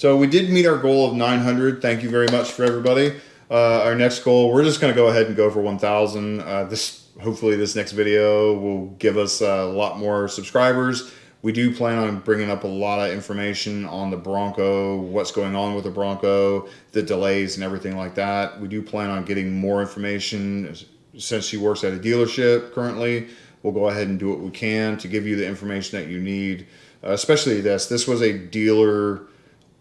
So we did meet our goal of 900. Thank you very much for everybody. Our next goal, we're just going to go ahead and go for 1,000. Hopefully this next video will give us a lot more subscribers. We do plan on bringing up a lot of information on the Bronco, what's going on with the Bronco, the delays and everything like that. We do plan on getting more information. Since she works at a dealership currently, we'll go ahead and do what we can to give you the information that you need, especially this. This was a dealer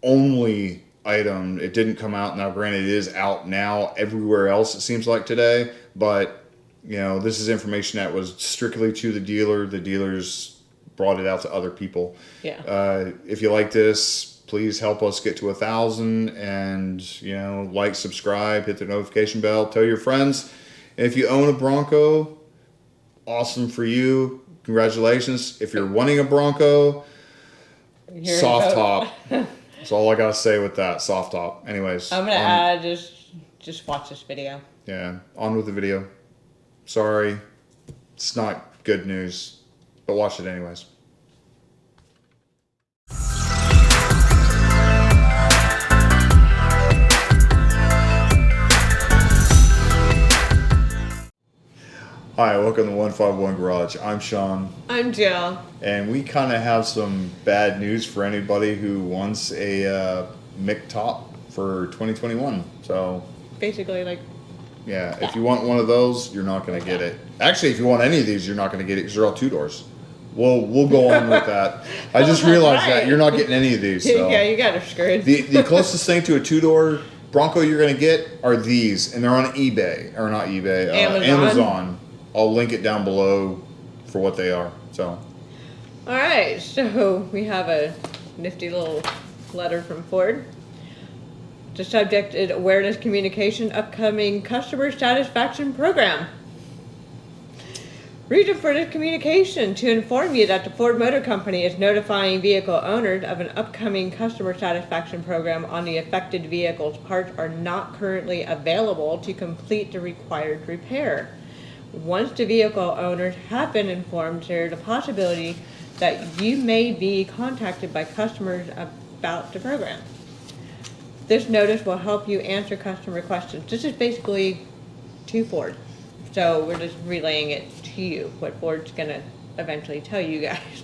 only item. It didn't come out. Now, granted, it is out now everywhere else, it seems like today, but you know, this is information that was strictly to the dealer. The dealers brought it out to other people. Yeah. If you like this, please help us get to 1,000 and, you know, like, subscribe, hit the notification bell, tell your friends. And if you own a Bronco, awesome for you. Congratulations. If you're wanting a Bronco, soft top. That's all I got to say with that, soft top. Anyways. I'm going to add, just watch this video. Yeah, on with the video. Sorry, it's not good news, but watch it anyways. Hi, welcome to 151 Garage. I'm Sean. I'm Jill. And we kind of have some bad news for anybody who wants a MIC top for 2021. So basically, like, yeah, if you want one of those, you're not going to get it. Actually, if you want any of these, you're not going to get it because they're all 2-doors. We'll go on with that. I just realized that you're not getting any of these. So. Yeah, you got her screwed. The closest thing to a 2-door Bronco you're going to get are these, and they're on eBay, or not eBay, Amazon. I'll link it down below for what they are. So. All right, so we have a nifty little letter from Ford. The subject is Awareness Communication Upcoming Customer Satisfaction Program. Reason for this communication: to inform you that the Ford Motor Company is notifying vehicle owners of an upcoming customer satisfaction program on the affected vehicle's parts are not currently available to complete the required repair. Once the vehicle owners have been informed, there is a possibility that you may be contacted by customers about the program. This notice will help you answer customer questions. This is basically to Ford. So we're just relaying it to you, what Ford's going to eventually tell you guys.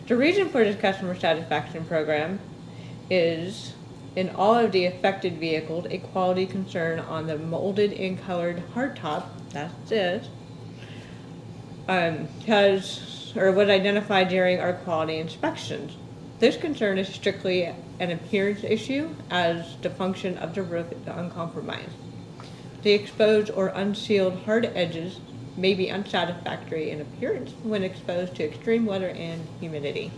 The reason for this customer satisfaction program is, in all of the affected vehicles, a quality concern on the molded and colored hardtop, that's this, was identified during our quality inspections. This concern is strictly an appearance issue, as the function of the roof is uncompromised. The exposed or unsealed hard edges may be unsatisfactory in appearance when exposed to extreme weather and humidity.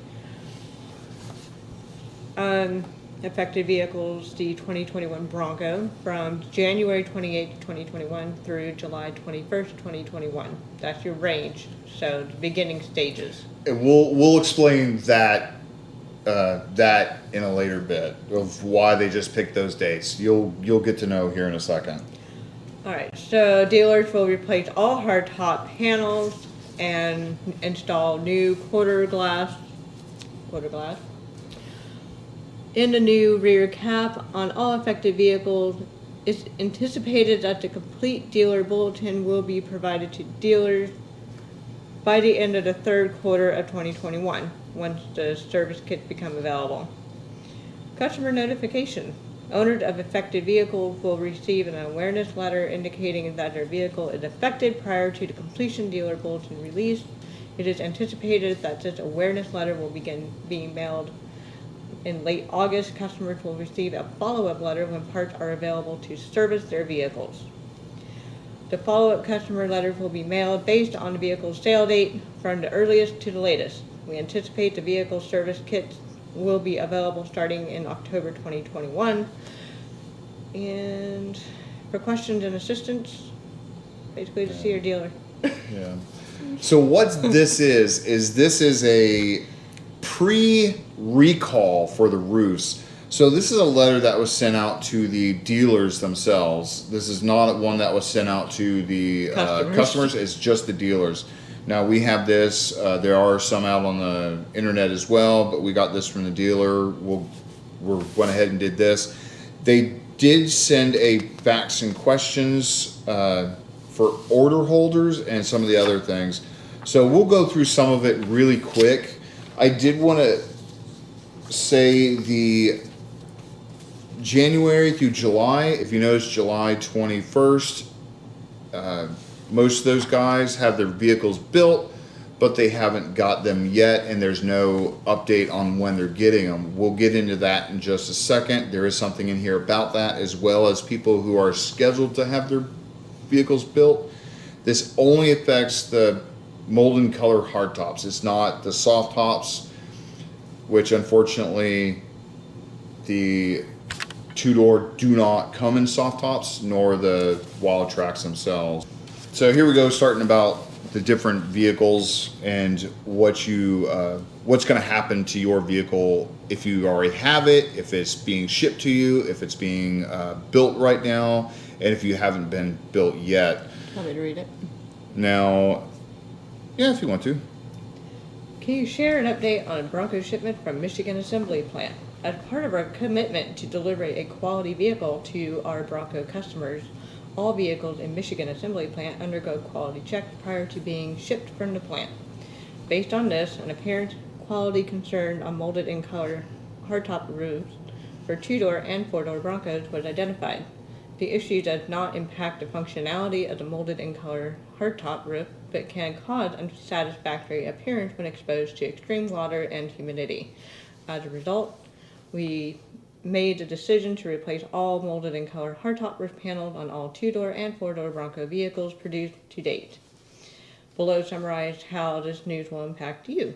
Affected vehicles, the 2021 Bronco, from January 28, 2021 through July 21st, 2021. That's your range, so the beginning stages. And we'll explain that in a later bit of why they just picked those dates. You'll get to know here in a second. All right, so dealers will replace all hardtop panels and install new quarter glass in the new rear cap on all affected vehicles. It's anticipated that the complete dealer bulletin will be provided to dealers by the end of the third quarter of 2021, once the service kits become available. Customer notification. Owners of affected vehicles will receive an awareness letter indicating that their vehicle is affected prior to the completion dealer bulletin release. It is anticipated that this awareness letter will begin being mailed in late August. Customers will receive a follow-up letter when parts are available to service their vehicles. The follow-up customer letters will be mailed based on the vehicle's sale date from the earliest to the latest. We anticipate the vehicle service kits will be available starting in October 2021. And for questions and assistance, basically to see your dealer. Yeah. So what this is this is a pre-recall for the roofs. So this is a letter that was sent out to the dealers themselves. This is not one that was sent out to the customers. It's just the dealers. Now we have this. There are some out on the internet as well, but we got this from the dealer. We'll went ahead and did this. They did send a facts and questions for order holders and some of the other things. So we'll go through some of it really quick. I did want to say the January through July, if you notice July 21st, most of those guys have their vehicles built, but they haven't got them yet, and there's no update on when they're getting them. We'll get into that in just a second. There is something in here about that, as well as people who are scheduled to have their vehicles built. This only affects the molten color hardtops. It's not the soft tops, which unfortunately the two-door do not come in soft tops, nor the Wildtraks themselves. So here we go, starting about the different vehicles and what's going to happen to your vehicle if you already have it, if it's being shipped to you, if it's being built right now, and if you haven't been built yet. Want me to read it? Now, yeah, if you want to. Can you share an update on a Bronco shipment from Michigan Assembly Plant? As part of our commitment to deliver a quality vehicle to our Bronco customers, all vehicles in Michigan Assembly Plant undergo quality check prior to being shipped from the plant. Based on this, an apparent quality concern on molded in color hardtop roofs for two-door and four-door Broncos was identified. The issue does not impact the functionality of the molded in color hardtop roof, but can cause unsatisfactory appearance when exposed to extreme water and humidity. As a result, we made the decision to replace all molded in color hardtop roof panels on all two-door and four-door Bronco vehicles produced to date. Below summarized how this news will impact you.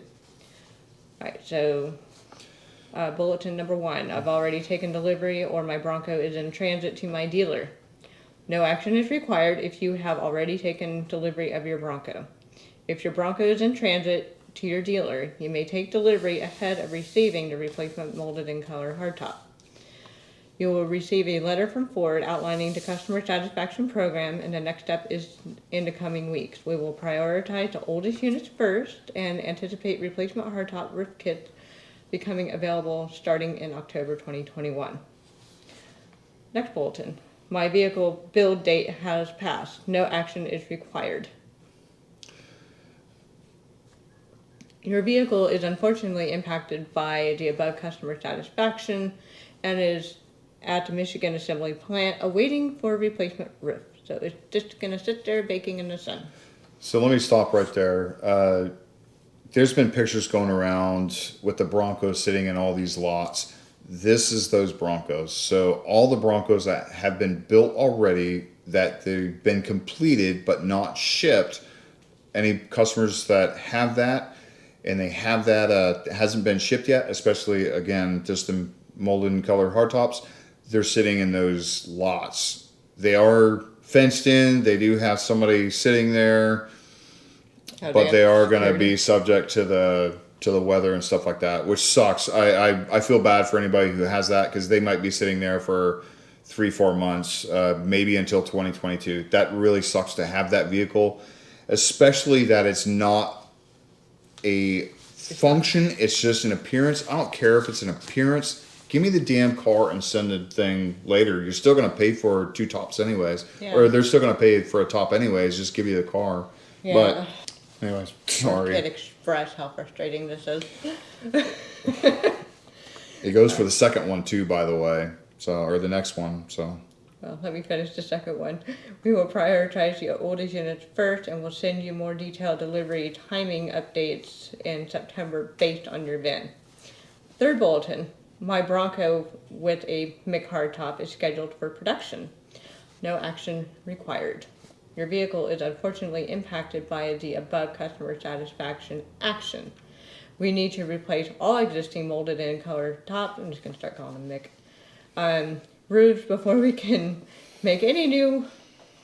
Alright, so bulletin number 1. I've already taken delivery or my Bronco is in transit to my dealer. No action is required if you have already taken delivery of your Bronco. If your Bronco is in transit to your dealer, you may take delivery ahead of receiving the replacement molded in color hardtop. You will receive a letter from Ford outlining the customer satisfaction program, and the next step is in the coming weeks. We will prioritize the oldest units first and anticipate replacement hardtop roof kits becoming available starting in October 2021. Next bulletin. My vehicle build date has passed. No action is required. Your vehicle is unfortunately impacted by the above customer satisfaction and is at the Michigan Assembly Plant awaiting for replacement roof. So it's just going to sit there baking in the sun. So let me stop right there. There's been pictures going around with the Broncos sitting in all these lots. This is those Broncos. So all the Broncos that have been built already, that they've been completed but not shipped, any customers that have that and they have that hasn't been shipped yet, especially again just the molded in color hardtops, they're sitting in those lots. They are fenced in. They do have somebody sitting there, but they are going to be subject to the weather and stuff like that, which sucks. I feel bad for anybody who has that because they might be sitting there for 3-4 months, maybe until 2022. That really sucks to have that vehicle, especially that it's not a function. It's just an appearance. I don't care if it's an appearance. Give me the damn car and send the thing later. You're still going to pay for 2 tops anyways. Yeah. Or they're still going to pay for a top anyways. Just give you the car. Yeah. But anyways, sorry. I can't express how frustrating this is. It goes for the second one too, by the way. So, or the next one. So. Well, let me finish the second one. We will prioritize the oldest units first and will send you more detailed delivery timing updates in September based on your VIN. Third bulletin. My Bronco with a MIC hardtop is scheduled for production. No action required. Your vehicle is unfortunately impacted by the above customer satisfaction action. We need to replace all existing molded in color top. I'm just going to start calling them MIC. Roofs before we can make any new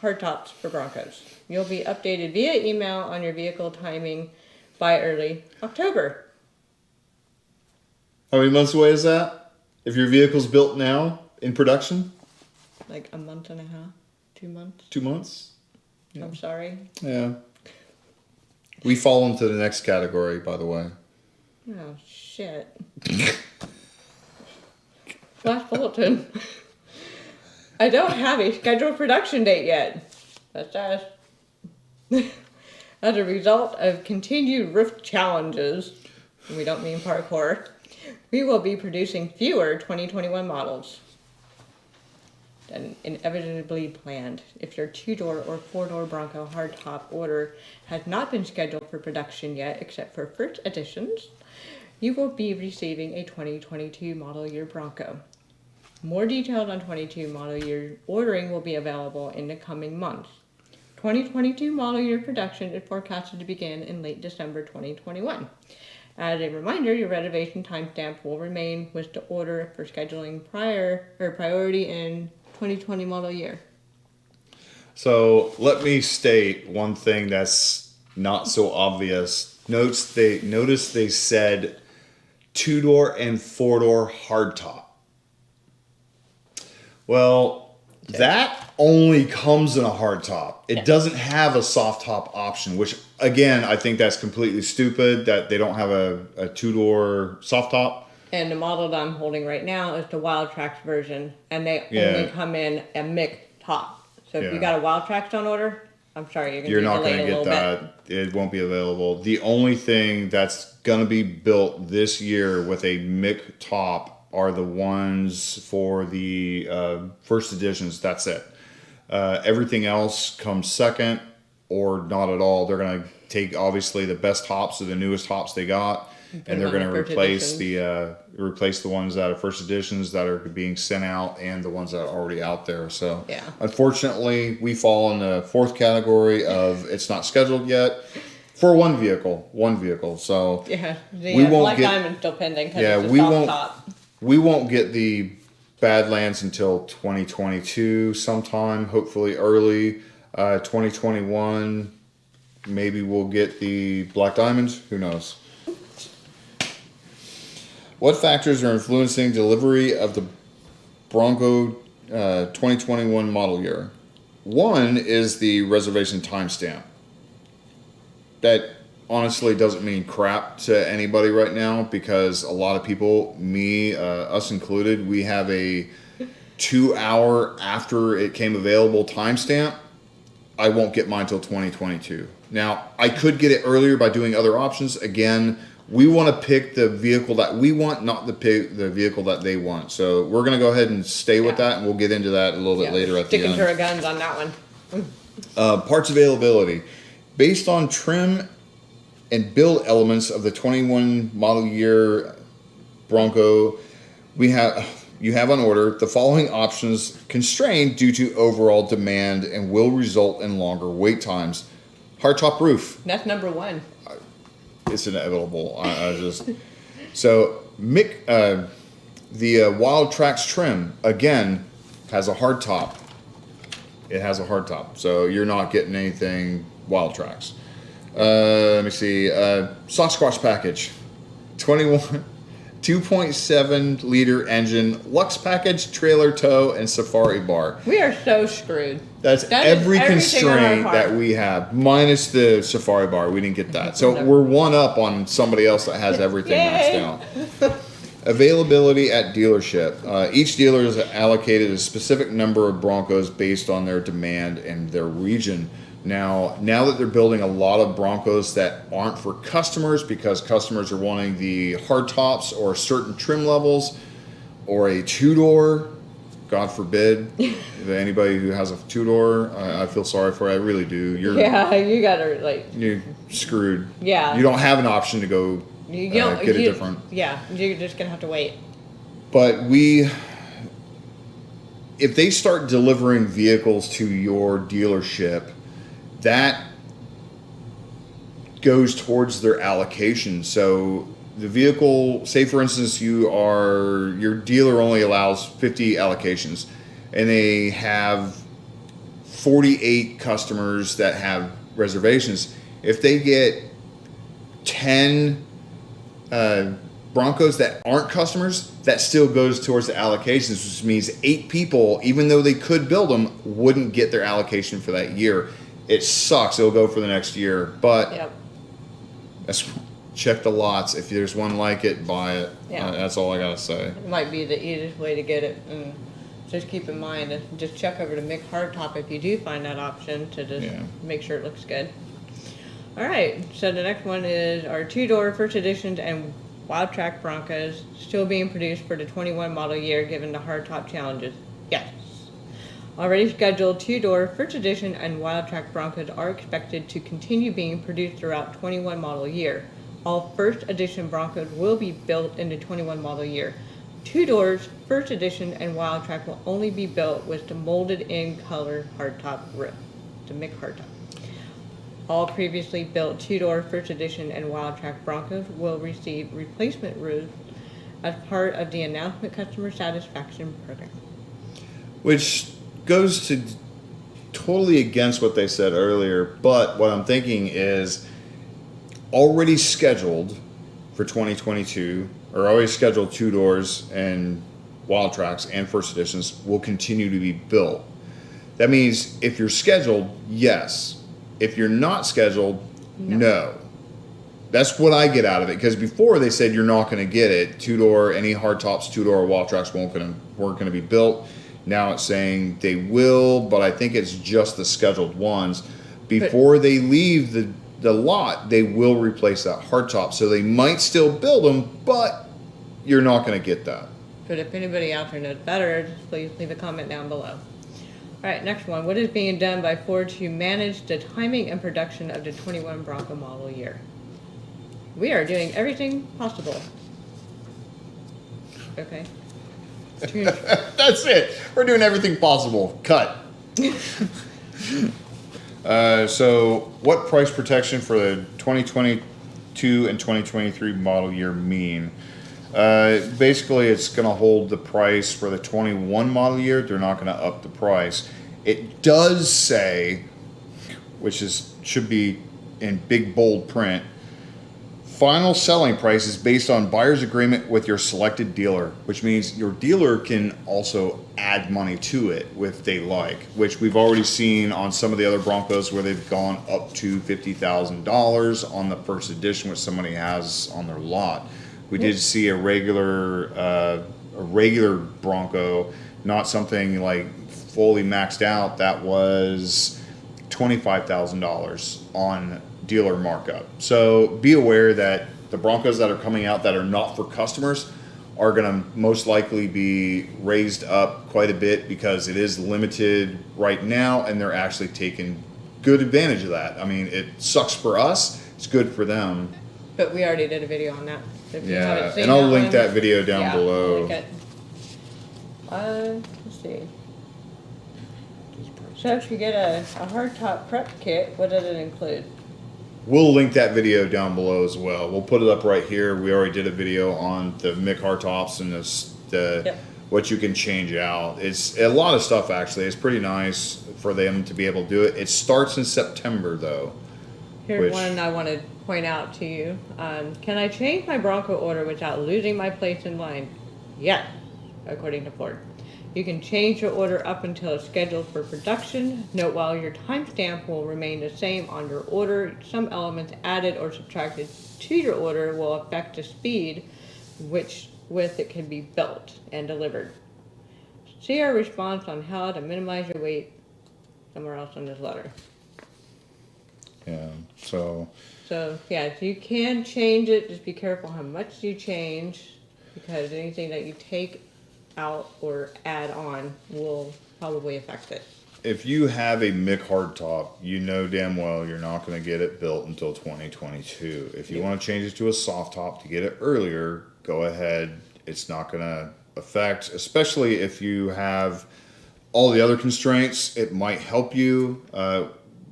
hardtops for Broncos. You'll be updated via email on your vehicle timing by early October. How many months away is that? If your vehicle's built now in production? Like a month and a half, 2 months. 2 months? Yeah. I'm sorry. Yeah. We fall into the next category, by the way. Oh, shit. Flash bulletin. I don't have a scheduled production date yet. That's us. As a result of continued roof challenges, we don't mean parkour, we will be producing fewer 2021 models than inevitably planned. If your 2-door or 4-door Bronco hardtop order has not been scheduled for production yet, except for first editions, you will be receiving a 2022 model year Bronco. More details on 22 model year ordering will be available in the coming months. 2022 model year production is forecasted to begin in late December 2021. As a reminder, your reservation timestamp will remain with the order for scheduling priority in 2020 model year. So let me state one thing that's not so obvious. Notice they said 2-door and 4-door hardtop. Well, that only comes in a hardtop. It doesn't have a soft top option, which again, I think that's completely stupid that they don't have a 2-door soft top. And the model that I'm holding right now is the Wildtrak version, and they only come in a MIC top. So if you got a Wildtrak on order, I'm sorry, you're not going to get that. It won't be available. The only thing that's going to be built this year with a MIC top are the ones for the first editions. That's it. Everything else comes second or not at all. They're going to take obviously the best hops or the newest hops they got, and they're going to replace the ones that are first editions that are being sent out and the ones that are already out there. So unfortunately, we fall in the fourth category of it's not scheduled yet. For one vehicle. So we won't Black Diamond's still pending. We won't get the Badlands until 2022 sometime, hopefully early 2021. Maybe we'll get the Black Diamonds. Who knows? What factors are influencing delivery of the Bronco 2021 model year? One is the reservation timestamp. That honestly doesn't mean crap to anybody right now because a lot of people, me, us included, we have a 2-hour after it came available timestamp. I won't get mine till 2022. Now, I could get it earlier by doing other options. Again, we want to pick the vehicle that we want, not the vehicle that they want. So we're going to go ahead and stay with that, and we'll get into that a little bit later at the end. Sticking to our guns on that one. Parts availability. Based on trim and build elements of the 21 model year Bronco, you have on order the following options constrained due to overall demand and will result in longer wait times. Hardtop roof. That's number one. It's inevitable. So Mick, the Wildtrak's trim again has a hardtop. It has a hardtop, so you're not getting anything Wildtraks. Let me see. Sasquatch package, 2.7 liter engine, Lux package, trailer tow, and safari bar. We are so screwed. That's every constraint that we have, minus the safari bar. We didn't get that. So we're one up on somebody else that has everything maxed out. Availability at dealership. Each dealer is allocated a specific number of Broncos based on their demand and their region. Now that they're building a lot of Broncos that aren't for customers because customers are wanting the hardtops or certain trim levels or a 2-door, God forbid, anybody who has a 2-door, I feel sorry for. I really do. You gotta you're screwed. Yeah. You don't have an option to go get a different. Yeah, you're just gonna have to wait. But if they start delivering vehicles to your dealership, that goes towards their allocation. So the vehicle, say for instance, your dealer only allows 50 allocations and they have 48 customers that have reservations. If they get 10 Broncos that aren't customers, that still goes towards the allocations, which means 8 people, even though they could build them, wouldn't get their allocation for that year. It sucks. It'll go for the next year, but that's check the lots. If there's one like it, buy it. Yeah. That's all I gotta say. It might be the easiest way to get it, and just keep in mind, and just check over to Mick Hardtop if you do find that option to just make sure it looks good. All right, so the next one is our two-door first editions and Wildtrak Broncos still being produced for the 21 model year given the hardtop challenges. Yes. Already scheduled two-door first edition and Wildtrak Broncos are expected to continue being produced throughout 21 model year. All first edition Broncos will be built in the 21 model year. Two doors, first edition and Wildtrak will only be built with the molded in color hardtop roof, the Mick hardtop. All previously built two-door first edition and Wildtrak Broncos will receive replacement roofs as part of the announcement customer satisfaction program. Which goes to totally against what they said earlier, but what I'm thinking is already scheduled for 2022, or already scheduled two doors and Wildtraks and first editions will continue to be built. That means if you're scheduled, yes. If you're not scheduled, no. That's what I get out of it, because before they said you're not going to get it. Two-door, any hardtops, two-door Wildtraks weren't going to be built. Now it's saying they will, but I think it's just the scheduled ones. Before they leave the lot, they will replace that hardtop. So they might still build them, but you're not going to get that. But if anybody out there knows better, just please leave a comment down below. All right, next one. What is being done by Ford to manage the timing and production of the 21 Bronco model year? We are doing everything possible. Okay. That's it. We're doing everything possible. Cut. So what price protection for the 2022 and 2023 model year mean? Basically, it's going to hold the price for the 21 model year. They're not going to up the price. It does say, which should be in big bold print, final selling price is based on buyer's agreement with your selected dealer, which means your dealer can also add money to it if they like, which we've already seen on some of the other Broncos where they've gone up to $50,000 on the first edition, which somebody has on their lot. We did see a regular Bronco, not something like fully maxed out. That was $25,000 on dealer markup. So be aware that the Broncos that are coming out that are not for customers are going to most likely be raised up quite a bit because it is limited right now, and they're actually taking good advantage of that. I mean, it sucks for us. It's good for them. But we already did a video on that. If you Yeah, haven't seen and I'll that link one, that video down below. I'll link it. Let's see. So if you get a hardtop prep kit, what does it include? We'll link that video down below as well. We'll put it up right here. We already did a video on the Mick hardtops and what you can change out. It's a lot of stuff, actually. It's pretty nice for them to be able to do it. It starts in September, though. Here's one I want to point out to you. Can I change my Bronco order without losing my place in line? Yes, according to Ford. You can change your order up until it's scheduled for production. Note, while your timestamp will remain the same on your order, some elements added or subtracted to your order will affect the speed with it can be built and delivered. See our response on how to minimize your wait somewhere else in this letter. Yeah, so yeah, you can change it. Just be careful how much you change, because anything that you take out or add on will probably affect it. if you have a Mick hardtop, you know damn well you're not going to get it built until 2022. If you want to change it to a soft top to get it earlier, go ahead. It's not going to affect, especially if you have all the other constraints, it might help you.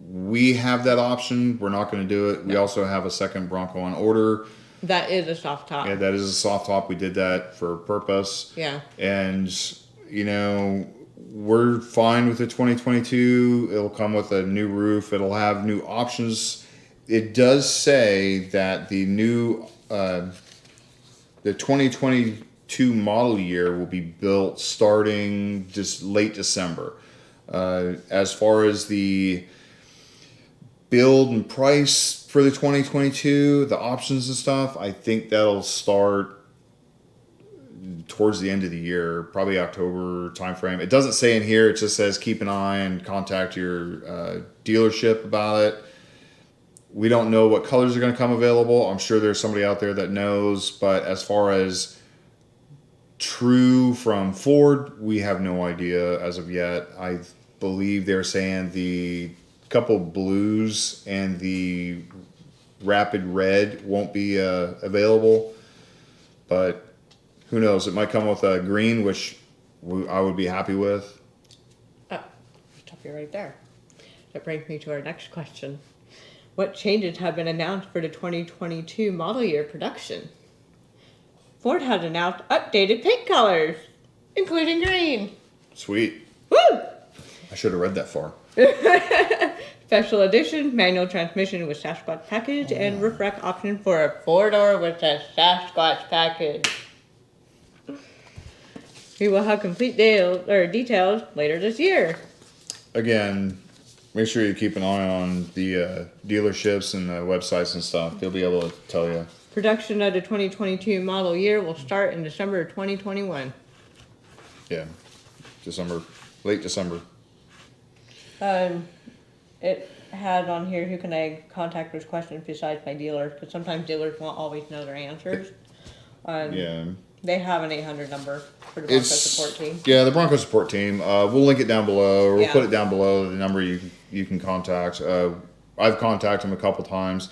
We have that option. We're not going to do it. We also have a second Bronco on order. That is a soft top. Yeah, that is a soft top. We did that for a purpose. Yeah. And, you know, we're fine with the 2022. It'll come with a new roof. It'll have new options. It does say that the new, the 2022 model year will be built starting just late December. As far as the build and price for the 2022, the options and stuff, I think that'll start towards the end of the year, probably October timeframe. It doesn't say in here, it just says keep an eye and contact your dealership about it. We don't know what colors are going to come available. I'm sure there's somebody out there that knows, but as far as true from Ford, we have no idea as of yet. I believe they're saying the couple blues and the rapid red won't be available, but who knows? It might come with a green, which I would be happy with. Oh, stop you right there. That brings me to our next question. What changes have been announced for the 2022 model year production? Ford has announced updated paint colors, including green. Sweet. Woo! I should have read that far. Special edition manual transmission with Sasquatch package and roof rack option for a 4-door with a Sasquatch package. We will have complete details later this year. Again, make sure you keep an eye on the dealerships and the websites and stuff. They'll be able to tell you. Production of the 2022 model year will start in December of 2021. Yeah, late December. It had on here, who can I contact with questions besides my dealer? Because sometimes dealers won't always know their answers. Yeah. They have an 800 number for the Bronco support team. Yeah, the Bronco support team. We'll link it down below, or we'll Yeah. put it down below, the number you can contact. I've contacted them a couple times.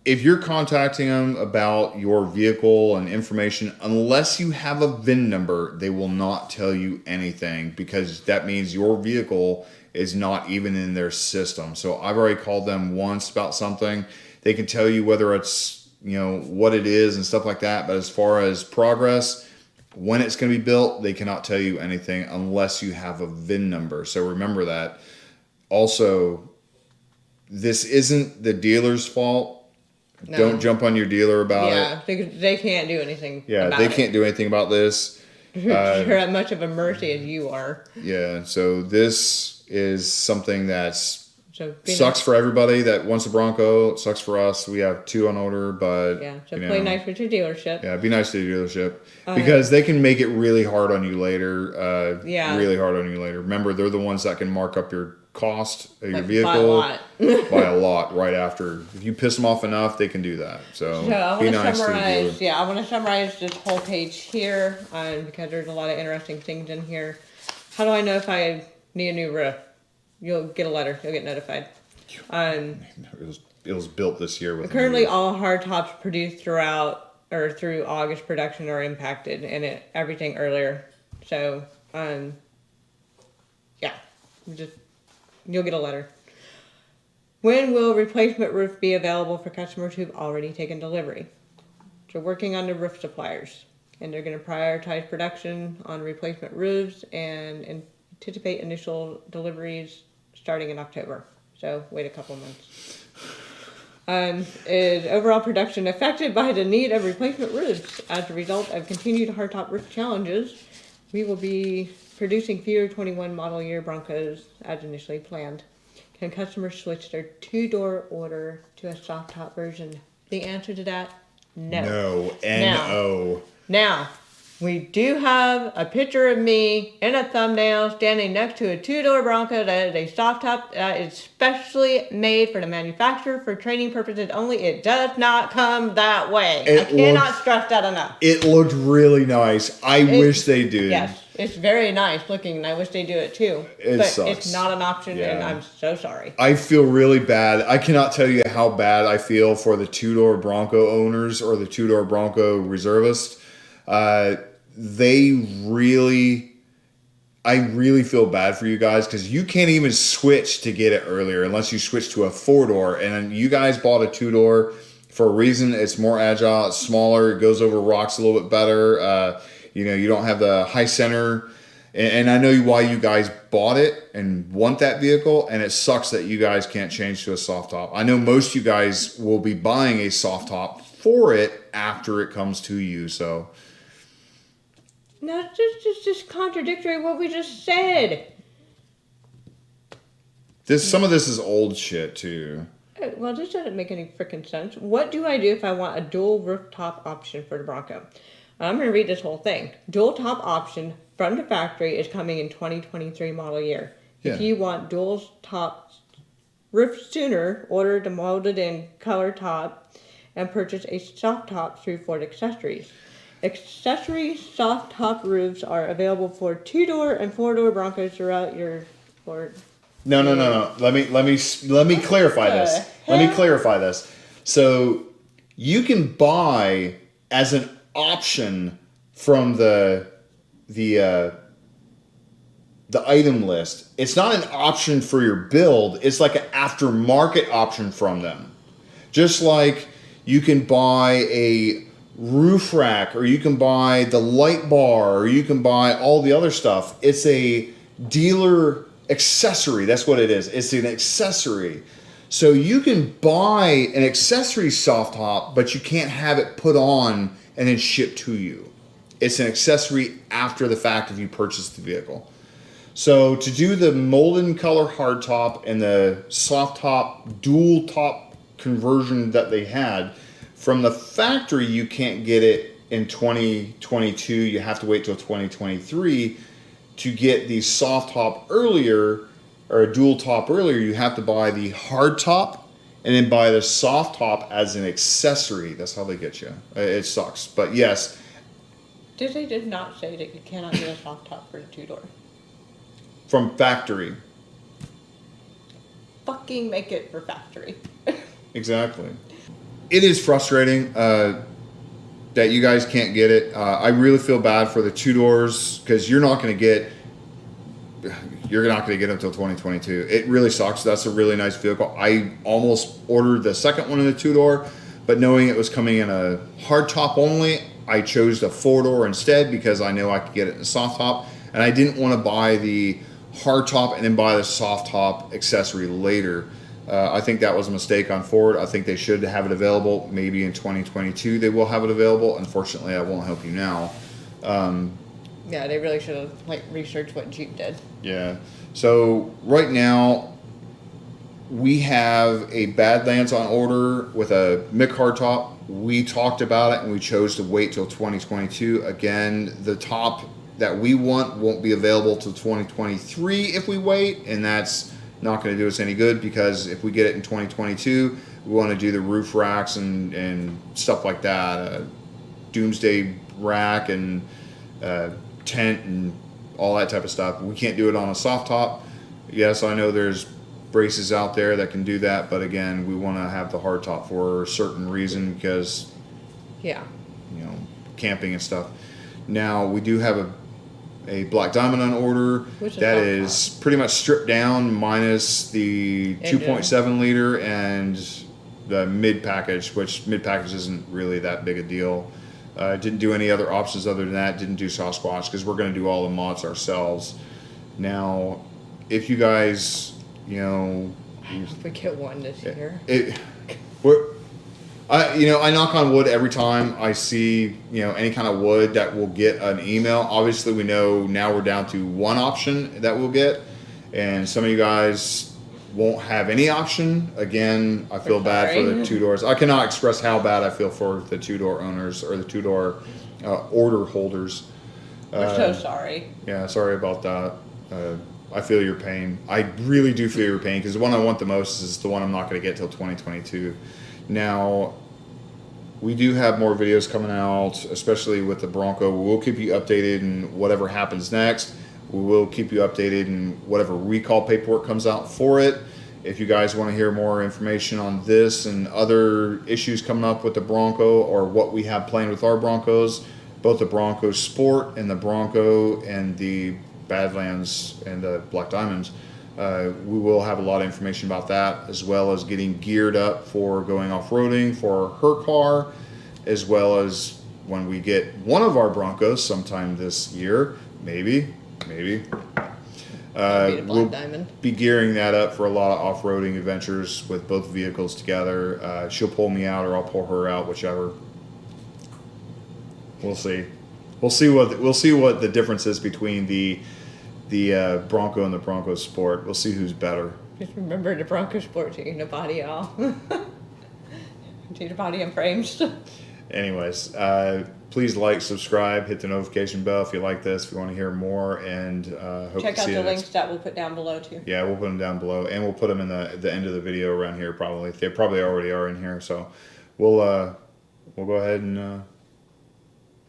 If you're contacting them about your vehicle and information, unless you have a VIN number, they will not tell you anything, because that means your vehicle is not even in their system. So I've already called them once about something. They can tell you whether it's, what it is and stuff like that. But as far as progress, when it's going to be built, they cannot tell you anything unless you have a VIN number. So remember that. Also, this isn't the dealer's fault. No. Don't jump on your dealer about it. Yeah, they can't do anything about they can't do anything about this. You're at much of a mercy as you are. Yeah, so this is something that's sucks for everybody that wants a Bronco. It sucks for us. We have 2 on order, but play nice with your dealership. Yeah, be nice to your dealership, because they can make it really hard on you later. Really hard on you later. Remember, they're the ones that can mark up your cost of your vehicle by a lot right after. If you piss them off enough, they can do that. So I be want nice to summarize. I want to summarize this whole page here, because there's a lot of interesting things in here. How do I know if I need a new roof? You'll get a letter. You'll get notified. It was built this year. Currently, all hardtops produced through August production are impacted, and everything earlier. So, you'll get a letter. When will replacement roof be available for customers who've already taken delivery? So, working on the roof suppliers, and they're going to prioritize production on replacement roofs and anticipate initial deliveries starting in October. So wait a couple months. Is overall production affected by the need of replacement roofs? As a result of continued hardtop roof challenges, we will be producing fewer 21 model year Broncos as initially planned. Can customers switch their 2-door order to a soft top version? The answer to that, no. No, N-O. Now, we do have a picture of me in a thumbnail standing next to a 2-door Bronco that is a soft top that is specially made for the manufacturer for training purposes only. It does not come that way. I cannot stress that enough. It looked really nice. I wish they did. Yes, it's very nice looking, and I wish they do it too. But sucks. It's not an option, and I'm so sorry. I feel really bad. I cannot tell you how bad I feel for the 2-door Bronco owners or the 2-door Bronco reservists. I really feel bad for you guys, because you can't even switch to get it earlier unless you switch to a 4-door. And you guys bought a 2-door for a reason. It's more agile, it's smaller, it goes over rocks a little bit better. You don't have the high center. And I know why you guys bought it and want that vehicle, and it sucks that you guys can't change to a soft top. I know most of you guys will be buying a soft top for it after it comes to you, so... No, it's just contradictory what we just said. Some of this is old shit too. Well, this doesn't make any freaking sense. What do I do if I want a dual rooftop option for the Bronco? I'm going to read this whole thing. Dual top option from the factory is coming in 2023 model year. If you want dual top roof sooner, order the molded in color top and purchase a soft top through Ford Accessories. Accessory soft top roofs are available for 2-door and 4-door Broncos throughout your Ford. No. Let me clarify this. Let me clarify this. So you can buy as an option from the item list. It's not an option for your build. It's like an aftermarket option from them. Just like you can buy a roof rack, or you can buy the light bar, or you can buy all the other stuff. It's a dealer accessory. That's what it is. It's an accessory. So you can buy an accessory soft top, but you can't have it put on and then shipped to you. It's an accessory after the fact if you purchase the vehicle. So to do the molten color hardtop and the soft top dual top conversion that they had from the factory, you can't get it in 2022. You have to wait till 2023 to get the soft top earlier, or a dual top earlier. You have to buy the hard top and then buy the soft top as an accessory. That's how they get you. It sucks, but yes. Disney did not say that you cannot get a soft top for the 2-door. From factory. Fucking make it for factory. Exactly. It is frustrating that you guys can't get it. I really feel bad for the 2-doors because you're not going to get them until 2022. It really sucks. That's a really nice vehicle. I almost ordered the second one in the 2-door, but knowing it was coming in a hard top only, I chose the 4-door instead because I know I could get it in a soft top, and I didn't want to buy the hard top and then buy the soft top accessory later. I think that was a mistake on Ford. I think they should have it available. Maybe in 2022 they will have it available. Unfortunately, I won't help you now. Yeah, they really should have researched what Jeep did. Yeah. So right now we have a Badlands on order with a Mick hardtop. We talked about it and we chose to wait till 2022. Again, the top that we want won't be available till 2023 if we wait, and that's not going to do us any good because if we get it in 2022, we want to do the roof racks and stuff like that, doomsday rack and tent and all that type of stuff. We can't do it on a soft top. Yes, I know there's braces out there that can do that, but again, we want to have the hard top for a certain reason because, camping and stuff. Now we do have a Black Diamond on order that is pretty much stripped down minus the 2.7 liter and the mid package, which mid package isn't really that big a deal. Didn't do any other options other than that. Didn't do Sasquatch because we're going to do all the mods ourselves. Now, if you guys, I hope we get one this year. I knock on wood every time I see, any kind of wood that will get an email. Obviously, we know now we're down to one option that we'll get, and some of you guys won't have any option. Again, I feel bad for the 2-doors. I cannot express how bad I feel for the 2-door owners or the 2-door order holders. We're so sorry. Yeah, sorry about that. I feel your pain. I really do feel your pain because the one I want the most is the one I'm not going to get till 2022. Now, we do have more videos coming out, especially with the Bronco. We'll keep you updated in whatever happens next. We will keep you updated in whatever recall paperwork comes out for it. If you guys want to hear more information on this and other issues coming up with the Bronco or what we have planned with our Broncos, both the Bronco Sport and the Bronco and the Badlands and the Black Diamonds, we will have a lot of information about that, as well as getting geared up for going off-roading for her car, as well as when we get one of our Broncos sometime this year, maybe. We'll be gearing that up for a lot of off-roading adventures with both vehicles together. She'll pull me out or I'll pull her out, whichever. We'll see. We'll see what the difference is between the Bronco and the Bronco Sport. We'll see who's better. Just remember the Bronco sport team, the body all. Do the body and frames. Anyways, please like, subscribe, hit the notification bell if you like this, if you want to hear more, and hope Check to out see the you links next. that we'll put down below too. Yeah, we'll put them down below, and we'll put them in the end of the video around here probably. They probably already are in here, so we'll go ahead and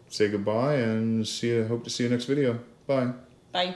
say goodbye and see you. Hope to see you next video. Bye. Bye.